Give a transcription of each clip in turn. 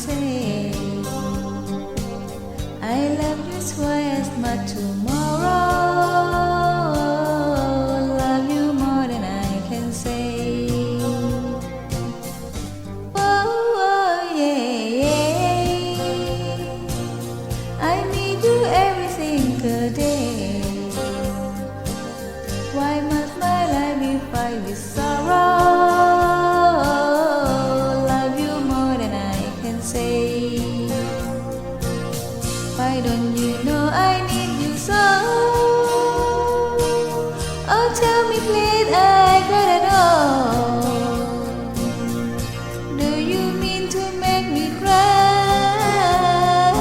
say I love you twice much tomorrow love you more than I can say oh yeah I need you every single day why must my life be filled with sorrow love you more than I can say why don't you know I need you so oh tell me please I gotta know do you mean to make me cry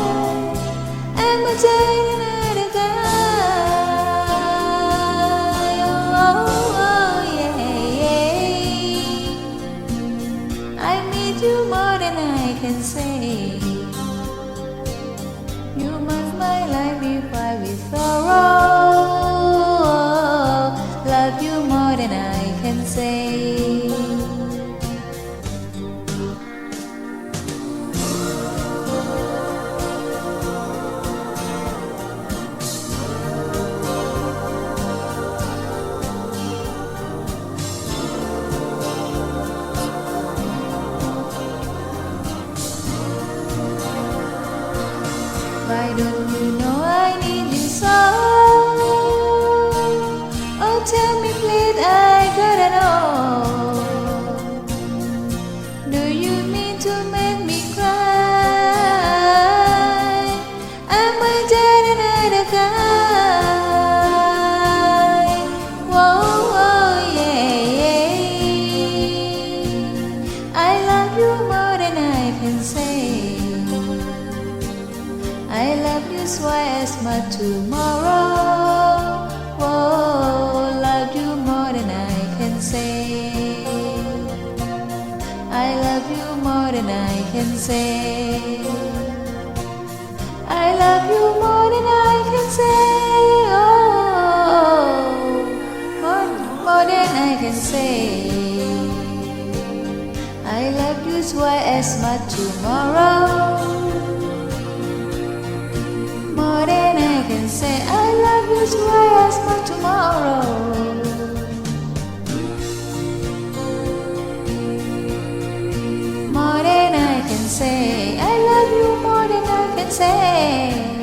and my day another guy oh yeah I need you more than I can say you must my life be filled with sorrow love you more than I can say why don't you know I need you so oh tell me please I gotta know do you mean to make me cry am I just another guy whoa yeah I love you more than I can say I love you twice much tomorrow oh love you more than I can say I love you more than I can say I love you more than I can say oh more than I can say I love you twice much tomorrow more than I can say I love you twice much tomorrow more than I can say I love you more than I can say